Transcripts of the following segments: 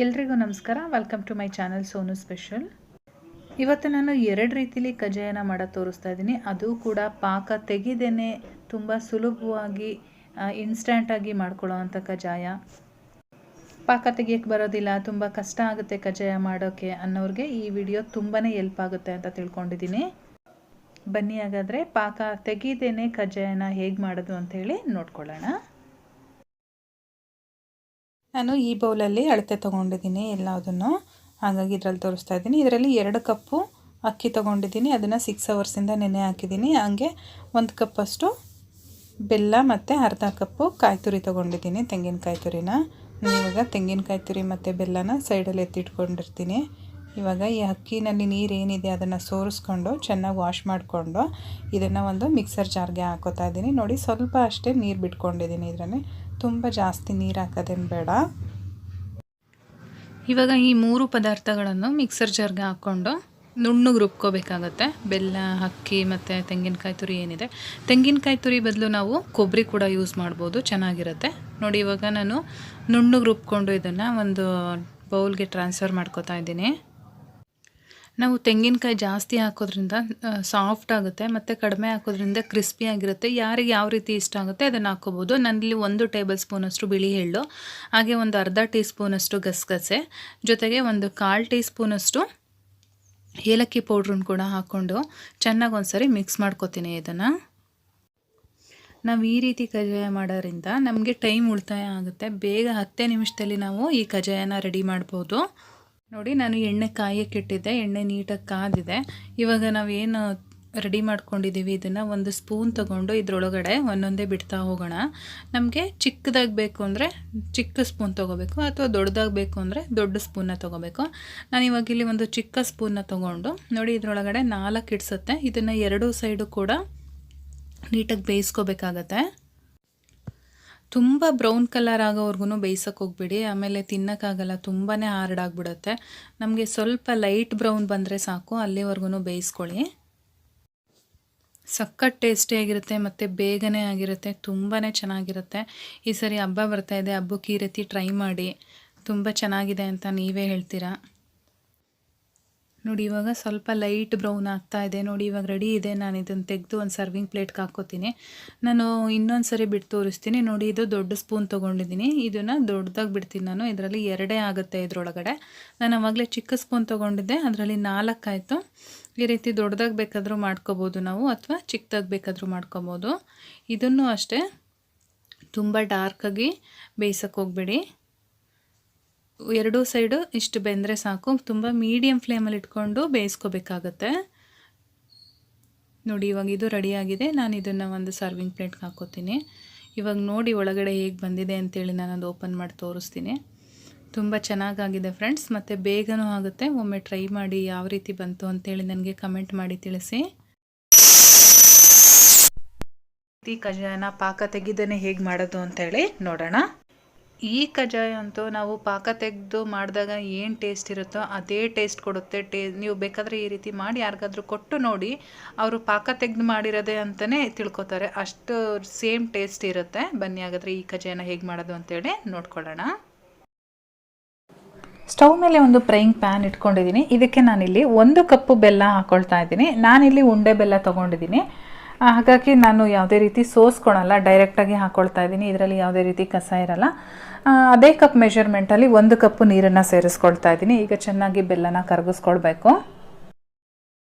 ಎಲ್ರಿಗೂ ನಮಸ್ಕಾರ. Welcome to my channel Sonu special. ಇವತ್ತು ನಾನು 2 ರೀತಿಲಿ ಕಜ್ಜಾಯನ ಮಾಡೋದು ತೋರಿಸ್ತಾ ಇದ್ದೀನಿ. ಅದು ಕೂಡ ಪಾಕ ತೆಗೆದೇನೆ ತುಂಬ ಸುಲಭವಾಗಿ ಇನ್ಸ್ಟಂಟಾಗಿ ಮಾಡ್ಕೊಳ್ಳೋ ಅಂಥ ಕಜ್ಜಾಯ. ಪಾಕ ತೆಗಿಯೋಕ್ಕೆ ಬರೋದಿಲ್ಲ, ತುಂಬ ಕಷ್ಟ ಆಗುತ್ತೆ ಕಜ್ಜಾಯ ಮಾಡೋಕ್ಕೆ ಅನ್ನೋರಿಗೆ ಈ ವಿಡಿಯೋ ತುಂಬಾ ಹೆಲ್ಪ್ ಆಗುತ್ತೆ ಅಂತ ತಿಳ್ಕೊಂಡಿದ್ದೀನಿ. ಬನ್ನಿ ಹಾಗಾದರೆ ಪಾಕ ತೆಗೆದೇನೆ ಕಜ್ಜಾಯನ ಹೇಗೆ ಮಾಡೋದು ಅಂಥೇಳಿ ನೋಡ್ಕೊಳ್ಳೋಣ. ನಾನು ಈ ಬೌಲಲ್ಲಿ ಅಳತೆ ತೊಗೊಂಡಿದ್ದೀನಿ ಎಲ್ಲದನ್ನು, ಹಾಗಾಗಿ ಇದರಲ್ಲಿ ತೋರಿಸ್ತಾ ಇದ್ದೀನಿ. ಇದರಲ್ಲಿ 2 ಕಪ್ಪು ಅಕ್ಕಿ ತೊಗೊಂಡಿದ್ದೀನಿ, ಅದನ್ನು 6 ಅವರ್ಸಿಂದ ನೆನೆ ಹಾಕಿದ್ದೀನಿ. ಹಾಗೆ 1 ಕಪ್ಪಷ್ಟು ಬೆಲ್ಲ ಮತ್ತು ಅರ್ಧ ಕಪ್ಪು ಕಾಯಿ ತುರಿ ತೊಗೊಂಡಿದ್ದೀನಿ, ತೆಂಗಿನಕಾಯಿ ತುರಿನ. ಇವಾಗ ತೆಂಗಿನಕಾಯಿ ತುರಿ ಮತ್ತು ಬೆಲ್ಲನ ಸೈಡಲ್ಲಿ ಎತ್ತಿಟ್ಕೊಂಡಿರ್ತೀನಿ. ಇವಾಗ ಈ ಅಕ್ಕಿನಲ್ಲಿ ನೀರು ಏನಿದೆ ಅದನ್ನು ಸೋರಿಸ್ಕೊಂಡು ಚೆನ್ನಾಗಿ ವಾಶ್ ಮಾಡಿಕೊಂಡು ಇದನ್ನು ಒಂದು ಮಿಕ್ಸರ್ ಜಾರ್ಗೆ ಹಾಕೋತಾ ಇದ್ದೀನಿ. ನೋಡಿ, ಸ್ವಲ್ಪ ಅಷ್ಟೇ ನೀರು ಬಿಟ್ಕೊಂಡಿದ್ದೀನಿ, ಇದರಲ್ಲಿ ತುಂಬ ಜಾಸ್ತಿ ನೀರು ಹಾಕೋದೇನು ಬೇಡ. ಇವಾಗ ಈ 3 ಪದಾರ್ಥಗಳನ್ನು ಮಿಕ್ಸರ್ ಜಾರ್ಗೆ ಹಾಕ್ಕೊಂಡು ನುಣ್ಣಗೆ ರುಬ್ಕೋಬೇಕಾಗತ್ತೆ. ಬೆಲ್ಲ, ಅಕ್ಕಿ ಮತ್ತು ತೆಂಗಿನಕಾಯಿ ತುರಿ ಏನಿದೆ, ತೆಂಗಿನಕಾಯಿ ತುರಿ ಬದಲು ನಾವು ಕೊಬ್ಬರಿ ಕೂಡ ಯೂಸ್ ಮಾಡ್ಬೋದು, ಚೆನ್ನಾಗಿರುತ್ತೆ. ನೋಡಿ, ಇವಾಗ ನಾನು ನುಣ್ಣಗೆ ರುಬ್ಕೊಂಡು ಇದನ್ನು ಒಂದು ಬೌಲ್ಗೆ ಟ್ರಾನ್ಸ್ಫರ್ ಮಾಡ್ಕೋತಾ ಇದ್ದೀನಿ. ನಾವು ತೆಂಗಿನಕಾಯಿ ಜಾಸ್ತಿ ಹಾಕೋದ್ರಿಂದ ಸಾಫ್ಟ್ ಆಗುತ್ತೆ ಮತ್ತು ಕಡಿಮೆ ಹಾಕೋದ್ರಿಂದ ಕ್ರಿಸ್ಪಿಯಾಗಿರುತ್ತೆ. ಯಾರಿಗೆ ಯಾವ ರೀತಿ ಇಷ್ಟ ಆಗುತ್ತೆ ಅದನ್ನು ಹಾಕ್ಕೋಬೋದು. ನಾನಿಲ್ಲಿ 1 ಟೇಬಲ್ ಸ್ಪೂನಷ್ಟು ಬಿಳಿ ಎಳ್ಳು, ಹಾಗೆ ಒಂದು ಅರ್ಧ ಟೀ ಸ್ಪೂನಷ್ಟು ಗಸಗಸೆ, ಜೊತೆಗೆ ಒಂದು 1/4 ಟೀ ಸ್ಪೂನಷ್ಟು ಏಲಕ್ಕಿ ಪೌಡ್ರನ್ನ ಕೂಡ ಹಾಕ್ಕೊಂಡು ಚೆನ್ನಾಗಿ ಒಂದ್ಸರಿ ಮಿಕ್ಸ್ ಮಾಡ್ಕೊತೀನಿ. ಇದನ್ನು ನಾವು ಈ ರೀತಿ ಕಜ್ಜಾಯ ಮಾಡೋದ್ರಿಂದ ನಮಗೆ ಟೈಮ್ ಉಳಿತಾಯ ಆಗುತ್ತೆ. ಬೇಗ 10 ನಿಮಿಷದಲ್ಲಿ ನಾವು ಈ ಕಜ್ಜಾಯನ ರೆಡಿ ಮಾಡ್ಬೋದು. ನೋಡಿ, ನಾನು ಎಣ್ಣೆ ಕಾಯಕ್ಕೆ ಇಟ್ಟಿದ್ದೆ, ಎಣ್ಣೆ ನೀಟಾಗಿ ಕಾದಿದೆ. ಇವಾಗ ನಾವೇನು ರೆಡಿ ಮಾಡ್ಕೊಂಡಿದ್ದೀವಿ ಇದನ್ನು ಒಂದು ಸ್ಪೂನ್ ತೊಗೊಂಡು ಇದರೊಳಗಡೆ ಒಂದೊಂದೇ ಬಿಡ್ತಾ ಹೋಗೋಣ. ನಮಗೆ ಚಿಕ್ಕದಾಗಿ ಬೇಕು ಅಂದರೆ ಚಿಕ್ಕ ಸ್ಪೂನ್ ತೊಗೋಬೇಕು, ಅಥವಾ ದೊಡ್ಡದಾಗಿ ಬೇಕು ಅಂದರೆ ದೊಡ್ಡ ಸ್ಪೂನ್ನ ತೊಗೋಬೇಕು. ನಾನು ಇವಾಗ ಇಲ್ಲಿ ಒಂದು ಚಿಕ್ಕ ಸ್ಪೂನ್ನ ತೊಗೊಂಡು ನೋಡಿ ಇದರೊಳಗಡೆ 4 ಇಡ್ಸುತ್ತೆ. ಇದನ್ನು 2 ಸೈಡು ಕೂಡ ನೀಟಾಗಿ ಬೇಯಿಸ್ಕೋಬೇಕಾಗತ್ತೆ. ತುಂಬ ಬ್ರೌನ್ ಕಲರ್ ಆಗೋವರೆಗೂ ಬೇಯಿಸೋಕೆ ಹೋಗ್ಬಿಡಿ, ಆಮೇಲೆ ತಿನ್ನೋಕ್ಕಾಗಲ್ಲ, ತುಂಬಾ ಹಾರ್ಡ್ ಆಗಿಬಿಡುತ್ತೆ. ನಮಗೆ ಸ್ವಲ್ಪ ಲೈಟ್ ಬ್ರೌನ್ ಬಂದರೆ ಸಾಕು, ಅಲ್ಲಿವರೆಗೂ ಬೇಯಿಸ್ಕೊಳ್ಳಿ. ಸಖತ್ ಟೇಸ್ಟಿಯಾಗಿರುತ್ತೆ ಮತ್ತು ಬೇಗನೆ ಆಗಿರುತ್ತೆ, ತುಂಬಾ ಚೆನ್ನಾಗಿರುತ್ತೆ. ಈ ಸರಿ ಹಬ್ಬ ಬರ್ತಾಯಿದೆ, ಹಬ್ಬಕ್ಕೆ ಈ ರೀತಿ ಟ್ರೈ ಮಾಡಿ, ತುಂಬ ಚೆನ್ನಾಗಿದೆ ಅಂತ ನೀವೇ ಹೇಳ್ತೀರಾ. ನೋಡಿ, ಇವಾಗ ಸ್ವಲ್ಪ ಲೈಟ್ ಬ್ರೌನ್ ಆಗ್ತಾ ಇದೆ. ನೋಡಿ, ಇವಾಗ ರೆಡಿ ಇದೆ. ನಾನು ಇದನ್ನು ತೆಗೆದು ಒಂದು ಸರ್ವಿಂಗ್ ಪ್ಲೇಟ್ಗೆ ಹಾಕ್ಕೋತೀನಿ. ನಾನು ಇನ್ನೊಂದು ಸರಿ ಬಿಟ್ಟು ತೋರಿಸ್ತೀನಿ. ನೋಡಿ, ಇದು ದೊಡ್ಡ ಸ್ಪೂನ್ ತೊಗೊಂಡಿದ್ದೀನಿ, ಇದನ್ನು ದೊಡ್ಡದಾಗಿ ಬಿಡ್ತೀನಿ ನಾನು. ಇದರಲ್ಲಿ 2 ಆಗುತ್ತೆ ಇದರೊಳಗಡೆ. ನಾನು ಆವಾಗಲೇ ಚಿಕ್ಕ ಸ್ಪೂನ್ ತೊಗೊಂಡಿದ್ದೆ, ಅದರಲ್ಲಿ 4 ಆಯಿತು. ಈ ರೀತಿ ದೊಡ್ಡದಾಗಿ ಬೇಕಾದರೂ ಮಾಡ್ಕೋಬೋದು ನಾವು, ಅಥವಾ ಚಿಕ್ಕದಾಗಿ ಬೇಕಾದರೂ ಮಾಡ್ಕೋಬೋದು. ಇದನ್ನು ಅಷ್ಟೇ ತುಂಬ ಡಾರ್ಕಾಗಿ ಬೇಯಿಸೋಕೆ ಹೋಗ್ಬೇಡಿ. 2 ಸೈಡು ಇಷ್ಟು ಬೆಂದರೆ ಸಾಕು. ತುಂಬ ಮೀಡಿಯಮ್ ಫ್ಲೇಮಲ್ಲಿ ಇಟ್ಕೊಂಡು ಬೇಯಿಸ್ಕೋಬೇಕಾಗತ್ತೆ. ನೋಡಿ, ಇವಾಗ ಇದು ರೆಡಿಯಾಗಿದೆ. ನಾನು ಇದನ್ನು ಒಂದು ಸರ್ವಿಂಗ್ ಪ್ಲೇಟ್ಗೆ ಹಾಕ್ಕೋತೀನಿ. ಇವಾಗ ನೋಡಿ ಒಳಗಡೆ ಹೇಗೆ ಬಂದಿದೆ ಅಂತೇಳಿ ನಾನು ಅದು ಓಪನ್ ಮಾಡಿ ತೋರಿಸ್ತೀನಿ. ತುಂಬ ಚೆನ್ನಾಗಾಗಿದೆ ಫ್ರೆಂಡ್ಸ್, ಮತ್ತು ಬೇಗನೂ ಆಗುತ್ತೆ. ಒಮ್ಮೆ ಟ್ರೈ ಮಾಡಿ ಯಾವ ರೀತಿ ಬಂತು ಅಂತೇಳಿ ನನಗೆ ಕಮೆಂಟ್ ಮಾಡಿ ತಿಳಿಸಿ. ಈ ಕಜ್ಜಾಯನ ಪಾಕ ತೆಗೆದೇ ಹೇಗೆ ಮಾಡೋದು ಅಂತೇಳಿ ನೋಡೋಣ. ಈ ಕಜ್ಜಾಯ ಅಂತೂ ನಾವು ಪಾಕ ತೆಗೆದು ಮಾಡಿದಾಗ ಏನು ಟೇಸ್ಟ್ ಇರುತ್ತೋ ಅದೇ ಟೇಸ್ಟ್ ಕೊಡುತ್ತೆ. ನೀವು ಬೇಕಾದರೆ ಈ ರೀತಿ ಮಾಡಿ ಯಾರಿಗಾದ್ರೂ ಕೊಟ್ಟು ನೋಡಿ, ಅವರು ಪಾಕ ತೆಗೆದು ಮಾಡಿರೋದೇ ಅಂತಲೇ ತಿಳ್ಕೊತಾರೆ, ಅಷ್ಟು ಸೇಮ್ ಟೇಸ್ಟ್ ಇರುತ್ತೆ. ಬನ್ನಿ ಹಾಗಾದರೆ ಈ ಕಜ್ಜಾಯನ ಹೇಗೆ ಮಾಡೋದು ಅಂತೇಳಿ ನೋಡ್ಕೊಳ್ಳೋಣ. ಸ್ಟವ್ ಮೇಲೆ ಒಂದು ಫ್ರೈಯಿಂಗ್ ಪ್ಯಾನ್ ಇಟ್ಕೊಂಡಿದ್ದೀನಿ. ಇದಕ್ಕೆ ನಾನಿಲ್ಲಿ 1 ಕಪ್ಪು ಬೆಲ್ಲ ಹಾಕ್ಕೊಳ್ತಾ ಇದ್ದೀನಿ. ನಾನಿಲ್ಲಿ ಉಂಡೆ ಬೆಲ್ಲ ತೊಗೊಂಡಿದ್ದೀನಿ, ಹಾಗಾಗಿ ನಾನು ಯಾವುದೇ ರೀತಿ ಸೋಸ್ಕೊಳಲ್ಲ, ಡೈರೆಕ್ಟಾಗಿ ಹಾಕ್ಕೊಳ್ತಾ ಇದ್ದೀನಿ. ಇದರಲ್ಲಿ ಯಾವುದೇ ರೀತಿ ಕಸ ಇರಲ್ಲ. ಅದೇ ಕಪ್ ಮೆಷರ್ಮೆಂಟಲ್ಲಿ 1 ಕಪ್ಪು ನೀರನ್ನು ಸೇರಿಸ್ಕೊಳ್ತಾ ಇದ್ದೀನಿ. ಈಗ ಚೆನ್ನಾಗಿ ಬೆಲ್ಲನ ಕರಗಿಸ್ಕೊಳ್ಬೇಕು.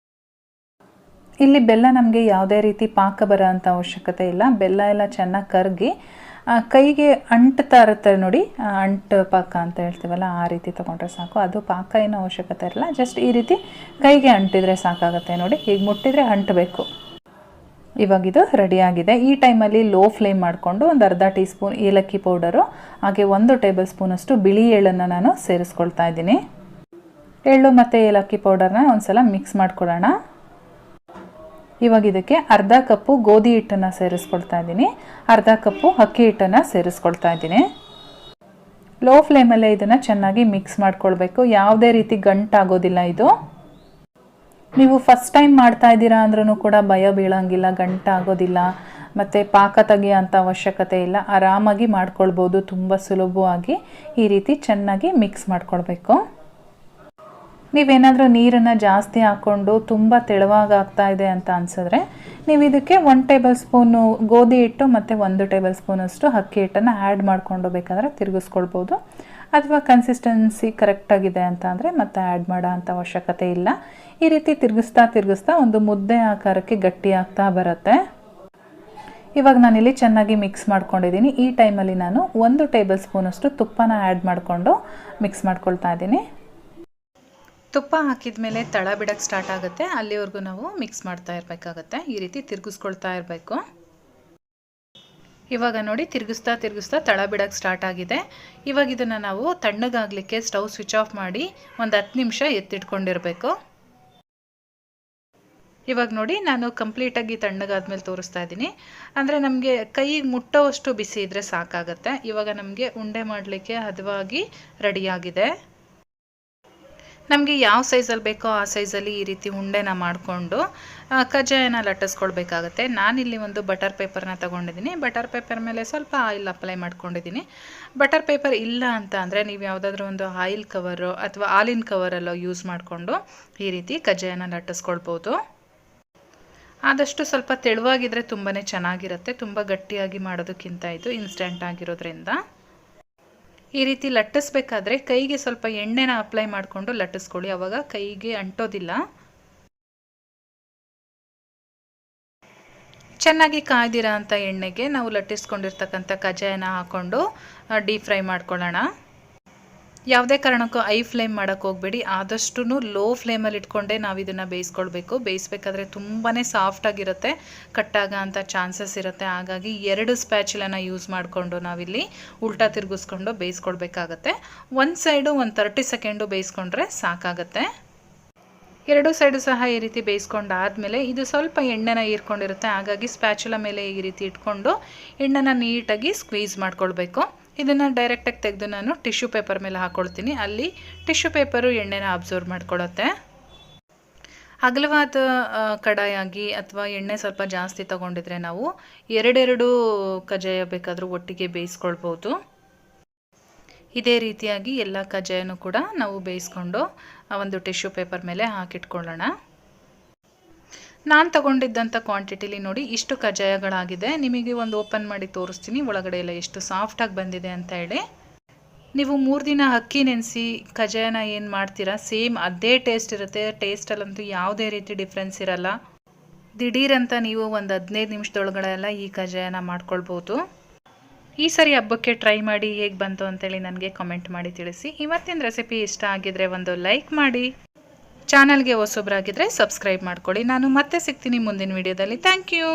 ಇಲ್ಲಿ ಬೆಲ್ಲ ನಮಗೆ ಯಾವುದೇ ರೀತಿ ಪಾಕ ಬರೋ ಅಂಥ ಅವಶ್ಯಕತೆ ಇಲ್ಲ. ಬೆಲ್ಲ ಎಲ್ಲ ಚೆನ್ನಾಗಿ ಕರಗಿ ಕೈಗೆ ಅಂಟ್ತಾ ಇರುತ್ತೆ ನೋಡಿ, ಅಂಟು ಪಾಕ ಅಂತ ಹೇಳ್ತೀವಲ್ಲ, ಆ ರೀತಿ ತೊಗೊಂಡ್ರೆ ಸಾಕು. ಅದು ಪಾಕ ಏನೋ ಅವಶ್ಯಕತೆ ಇರಲ್ಲ, ಜಸ್ಟ್ ಈ ರೀತಿ ಕೈಗೆ ಅಂಟಿದ್ರೆ ಸಾಕಾಗುತ್ತೆ. ನೋಡಿ, ಹೀಗೆ ಮುಟ್ಟಿದರೆ ಅಂಟಬೇಕು. ಇವಾಗಿದು ರೆಡಿಯಾಗಿದೆ. ಈ ಟೈಮಲ್ಲಿ ಲೋ ಫ್ಲೇಮ್ ಮಾಡಿಕೊಂಡು ಒಂದು ಅರ್ಧ ಟೀ ಸ್ಪೂನ್ ಏಲಕ್ಕಿ ಪೌಡರು, ಹಾಗೆ 1 ಟೇಬಲ್ ಸ್ಪೂನಷ್ಟು ಬಿಳಿ ಎಳ್ಳನ್ನು ನಾನು ಸೇರಿಸ್ಕೊಳ್ತಾ ಇದ್ದೀನಿ. ಎಳ್ಳು ಮತ್ತು ಏಲಕ್ಕಿ ಪೌಡರ್ನ ಒಂದು ಸಲ ಮಿಕ್ಸ್ ಮಾಡ್ಕೊಳ್ಳೋಣ. ಇವಾಗ ಇದಕ್ಕೆ ಅರ್ಧ ಕಪ್ಪು ಗೋಧಿ ಹಿಟ್ಟನ್ನು ಸೇರಿಸ್ಕೊಳ್ತಾ ಇದ್ದೀನಿ, ಅರ್ಧ ಕಪ್ಪು ಅಕ್ಕಿ ಹಿಟ್ಟನ್ನು ಸೇರಿಸ್ಕೊಳ್ತಾ ಇದ್ದೀನಿ. ಲೋ ಫ್ಲೇಮಲ್ಲೇ ಇದನ್ನು ಚೆನ್ನಾಗಿ ಮಿಕ್ಸ್ ಮಾಡ್ಕೊಳ್ಬೇಕು, ಯಾವುದೇ ರೀತಿ ಗಂಟಾಗೋದಿಲ್ಲ. ಇದು ನೀವು ಫಸ್ಟ್ ಟೈಮ್ ಮಾಡ್ತಾ ಇದ್ದೀರಾ ಅಂದ್ರೂ ಕೂಡ ಭಯ ಬೀಳೋಂಗಿಲ್ಲ, ಗಂಟಾಗೋದಿಲ್ಲ. ಮತ್ತು ಪಾಕ ತೆಗೆಯೋಂಥ ಅವಶ್ಯಕತೆ ಇಲ್ಲ, ಆರಾಮಾಗಿ ಮಾಡ್ಕೊಳ್ಬೋದು. ತುಂಬ ಸುಲಭವಾಗಿ ಈ ರೀತಿ ಚೆನ್ನಾಗಿ ಮಿಕ್ಸ್ ಮಾಡ್ಕೊಳ್ಬೇಕು. ನೀವೇನಾದರೂ ನೀರನ್ನು ಜಾಸ್ತಿ ಹಾಕ್ಕೊಂಡು ತುಂಬ ತೆಳುವಾಗಿ ಆಗ್ತಾ ಇದೆ ಅಂತ ಅನಿಸಿದ್ರೆ ನೀವು ಇದಕ್ಕೆ 1 ಟೇಬಲ್ ಸ್ಪೂನು ಗೋಧಿ ಹಿಟ್ಟು ಮತ್ತು 1 ಟೇಬಲ್ ಸ್ಪೂನಷ್ಟು ಅಕ್ಕಿ ಹಿಟ್ಟನ್ನು ಆ್ಯಡ್ ಮಾಡಿಕೊಂಡು ಬೇಕಾದರೆ ತಿರುಗಿಸ್ಕೊಳ್ಬೋದು. ಅಥವಾ ಕನ್ಸಿಸ್ಟೆನ್ಸಿ ಕರೆಕ್ಟಾಗಿದೆ ಅಂತ ಅಂದರೆ ಮತ್ತೆ ಆ್ಯಡ್ ಮಾಡೋ ಅಂಥ ಅವಶ್ಯಕತೆ ಇಲ್ಲ. ಈ ರೀತಿ ತಿರುಗಿಸ್ತಾ ಒಂದು ಮುದ್ದೆ ಆಕಾರಕ್ಕೆ ಗಟ್ಟಿ ಆಗ್ತಾ ಬರುತ್ತೆ. ಇವಾಗ ನಾನಿಲ್ಲಿ ಚೆನ್ನಾಗಿ ಮಿಕ್ಸ್ ಮಾಡ್ಕೊಂಡಿದ್ದೀನಿ. ಈ ಟೈಮಲ್ಲಿ ನಾನು 1 ಟೇಬಲ್ ಸ್ಪೂನಷ್ಟು ತುಪ್ಪನ ಆ್ಯಡ್ ಮಾಡಿಕೊಂಡು ಮಿಕ್ಸ್ ಮಾಡ್ಕೊಳ್ತಾ ಇದ್ದೀನಿ. ತುಪ್ಪ ಹಾಕಿದ ಮೇಲೆ ತಳ ಬಿಡೋಕ್ಕೆ ಸ್ಟಾರ್ಟ್ ಆಗುತ್ತೆ, ಅಲ್ಲಿವರೆಗೂ ನಾವು ಮಿಕ್ಸ್ ಮಾಡ್ತಾ ಇರಬೇಕಾಗತ್ತೆ. ಈ ರೀತಿ ತಿರುಗಿಸ್ಕೊಳ್ತಾ ಇರಬೇಕು. ಇವಾಗ ನೋಡಿ ತಿರುಗಿಸ್ತಾ ತಳ ಬಿಡೋಕ್ಕೆ ಸ್ಟಾರ್ಟ್ ಆಗಿದೆ. ಇವಾಗ ಇದನ್ನು ನಾವು ತಣ್ಣಗಾಗಲಿಕ್ಕೆ ಸ್ಟವ್ ಸ್ವಿಚ್ ಆಫ್ ಮಾಡಿ ಒಂದು 10 ನಿಮಿಷ ಎತ್ತಿಟ್ಕೊಂಡಿರಬೇಕು. ಇವಾಗ ನೋಡಿ ನಾನು ಕಂಪ್ಲೀಟಾಗಿ ತಣ್ಣಗಾದ್ಮೇಲೆ ತೋರಿಸ್ತಾ ಇದ್ದೀನಿ. ಅಂದರೆ ನಮಗೆ ಕೈಗೆ ಮುಟ್ಟೋವಷ್ಟು ಬಿಸಿ ಇದ್ದರೆ ಸಾಕಾಗತ್ತೆ. ಇವಾಗ ನಮಗೆ ಉಂಡೆ ಮಾಡಲಿಕ್ಕೆ ಹದವಾಗಿ ರೆಡಿಯಾಗಿದೆ. ನಮಗೆ ಯಾವ ಸೈಜಲ್ಲಿ ಬೇಕೋ ಆ ಸೈಜಲ್ಲಿ ಈ ರೀತಿ ಉಂಡೆನ ಮಾಡಿಕೊಂಡು ಕಜ್ಜಾಯನ ಲಟ್ಟಿಸ್ಕೊಳ್ಬೇಕಾಗತ್ತೆ. ನಾನಿಲ್ಲಿ ಒಂದು ಬಟರ್ ಪೇಪರ್ನ ತೊಗೊಂಡಿದ್ದೀನಿ. ಬಟರ್ ಪೇಪರ್ ಮೇಲೆ ಸ್ವಲ್ಪ ಆಯಿಲ್ ಅಪ್ಲೈ ಮಾಡ್ಕೊಂಡಿದ್ದೀನಿ. ಬಟರ್ ಪೇಪರ್ ಇಲ್ಲ ಅಂತ ಅಂದರೆ ನೀವು ಯಾವುದಾದ್ರೂ ಒಂದು ಆಯಿಲ್ ಕವರು ಅಥವಾ ಹಾಲಿನ ಕವರಲ್ಲೋ ಯೂಸ್ ಮಾಡಿಕೊಂಡು ಈ ರೀತಿ ಕಜ್ಜಾಯನ ಲಟ್ಟಿಸ್ಕೊಳ್ಬೋದು. ಆದಷ್ಟು ಸ್ವಲ್ಪ ತೆಳುವಾಗಿದ್ದರೆ ತುಂಬಾ ಚೆನ್ನಾಗಿರುತ್ತೆ. ತುಂಬ ಗಟ್ಟಿಯಾಗಿ ಮಾಡೋದಕ್ಕಿಂತ ಇದು ಇನ್ಸ್ಟೆಂಟ್ ಆಗಿರೋದ್ರಿಂದ ಈ ರೀತಿ ಲಟ್ಟಿಸ್ಬೇಕಾದ್ರೆ ಕೈಗೆ ಸ್ವಲ್ಪ ಎಣ್ಣೆನ ಅಪ್ಲೈ ಮಾಡಿಕೊಂಡು ಲಟ್ಟಿಸ್ಕೊಳ್ಳಿ, ಆವಾಗ ಕೈಗೆ ಅಂಟೋದಿಲ್ಲ. ಚೆನ್ನಾಗಿ ಕಾಯ್ದಿರೋ ಅಂಥ ಎಣ್ಣೆಗೆ ನಾವು ಲಟ್ಟಿಸ್ಕೊಂಡಿರ್ತಕ್ಕಂಥ ಕಜ್ಜಾಯನ ಹಾಕ್ಕೊಂಡು ಡೀಪ್ ಫ್ರೈ ಮಾಡ್ಕೊಳ್ಳೋಣ. ಯಾವುದೇ ಕಾರಣಕ್ಕೂ ಐ ಫ್ಲೇಮ್ ಮಾಡೋಕ್ಕೆ ಹೋಗಬೇಡಿ, ಆದಷ್ಟು ಲೋ ಫ್ಲೇಮಲ್ಲಿ ಇಟ್ಕೊಂಡೇ ನಾವು ಇದನ್ನು ಬೇಯಿಸ್ಕೊಳ್ಬೇಕು. ಬೇಯಿಸ್ಬೇಕಾದ್ರೆ ತುಂಬಾ ಸಾಫ್ಟಾಗಿರುತ್ತೆ, ಕಟ್ಟಾಗ ಅಂಥ ಚಾನ್ಸಸ್ ಇರುತ್ತೆ. ಹಾಗಾಗಿ 2 ಸ್ಪ್ಯಾಚುಲನ ಯೂಸ್ ಮಾಡಿಕೊಂಡು ನಾವಿಲ್ಲಿ ಉಲ್ಟಾ ತಿರುಗಿಸ್ಕೊಂಡು ಬೇಯಿಸ್ಕೊಳ್ಬೇಕಾಗತ್ತೆ. ಒಂದು ಸೈಡು ಒಂದು 30 ಸೆಕೆಂಡು ಬೇಯಿಸ್ಕೊಂಡ್ರೆ ಸಾಕಾಗತ್ತೆ. 2 ಸೈಡು ಸಹ ಈ ರೀತಿ ಬೇಯಿಸ್ಕೊಂಡಾದಮೇಲೆ ಇದು ಸ್ವಲ್ಪ ಎಣ್ಣೆನ ಹೀರ್ಕೊಂಡಿರುತ್ತೆ. ಹಾಗಾಗಿ ಸ್ಪ್ಯಾಚುಲ ಮೇಲೆ ಈ ರೀತಿ ಇಟ್ಕೊಂಡು ಎಣ್ಣೆನ ನೀಟಾಗಿ ಸ್ಕ್ವೀಸ್ ಮಾಡ್ಕೊಳ್ಬೇಕು. ಇದನ್ನು ಡೈರೆಕ್ಟಾಗಿ ತೆಗೆದು ನಾನು ಟಿಶ್ಯೂ ಪೇಪರ್ ಮೇಲೆ ಹಾಕ್ಕೊಳ್ತೀನಿ. ಅಲ್ಲಿ ಟಿಶ್ಯೂ ಪೇಪರು ಎಣ್ಣೆನ ಅಬ್ಸರ್ವ್ ಮಾಡ್ಕೊಳ್ಳುತ್ತೆ. ಅಗಲವಾದ ಕಡಾಯಾಗಿ ಅಥವಾ ಎಣ್ಣೆ ಸ್ವಲ್ಪ ಜಾಸ್ತಿ ತೊಗೊಂಡಿದ್ರೆ ನಾವು 2 ಕಜ್ಜಾಯ ಬೇಕಾದರೂ ಒಟ್ಟಿಗೆ ಬೇಯಿಸ್ಕೊಳ್ಬೋದು. ಇದೇ ರೀತಿಯಾಗಿ ಎಲ್ಲ ಕಜ್ಜಾಯನೂ ಕೂಡ ನಾವು ಬೇಯಿಸ್ಕೊಂಡು ಒಂದು ಟಿಶ್ಯೂ ಪೇಪರ್ ಮೇಲೆ ಹಾಕಿಟ್ಕೊಳ್ಳೋಣ. ನಾನು ತಗೊಂಡಿದ್ದಂಥ ಕ್ವಾಂಟಿಟಿಲಿ ನೋಡಿ ಇಷ್ಟು ಕಜ್ಜಾಯಗಳಾಗಿದೆ. ನಿಮಗೆ ಒಂದು ಓಪನ್ ಮಾಡಿ ತೋರಿಸ್ತೀನಿ ಒಳಗಡೆ ಎಲ್ಲ ಎಷ್ಟು ಸಾಫ್ಟಾಗಿ ಬಂದಿದೆ ಅಂತ ಹೇಳಿ. ನೀವು 3 ದಿನ ಅಕ್ಕಿ ನೆನೆಸಿ ಕಜ್ಜಾಯನ ಏನು ಮಾಡ್ತೀರಾ ಸೇಮ್ ಅದೇ ಟೇಸ್ಟ್ ಇರುತ್ತೆ. ಟೇಸ್ಟಲ್ಲಂತೂ ಯಾವುದೇ ರೀತಿ ಡಿಫ್ರೆನ್ಸ್ ಇರಲ್ಲ. ದಿಢೀರಂತ ನೀವು ಒಂದು 15 ನಿಮಿಷದೊಳಗಡೆ ಎಲ್ಲ ಈ ಕಜ್ಜಾಯನ ಮಾಡ್ಕೊಳ್ಬೋದು. ಈ ಸರಿ ಹಬ್ಬಕ್ಕೆ ಟ್ರೈ ಮಾಡಿ ಹೇಗೆ ಬಂತು ಅಂತೇಳಿ ನನಗೆ ಕಮೆಂಟ್ ಮಾಡಿ ತಿಳಿಸಿ. ಇವತ್ತಿನ ರೆಸಿಪಿ ಇಷ್ಟ ಆಗಿದ್ರೆ ಒಂದು ಲೈಕ್ ಮಾಡಿ, ಚಾನಲ್ಗೆ ಹೊಸಬ್ರಾಗಿದ್ದರೆ ಸಬ್ಸ್ಕ್ರೈಬ್ ಮಾಡ್ಕೊಳ್ಳಿ. ನಾನು ಮತ್ತೆ ಸಿಗ್ತೀನಿ ಮುಂದಿನ ವಿಡಿಯೋದಲ್ಲಿ. Thank you.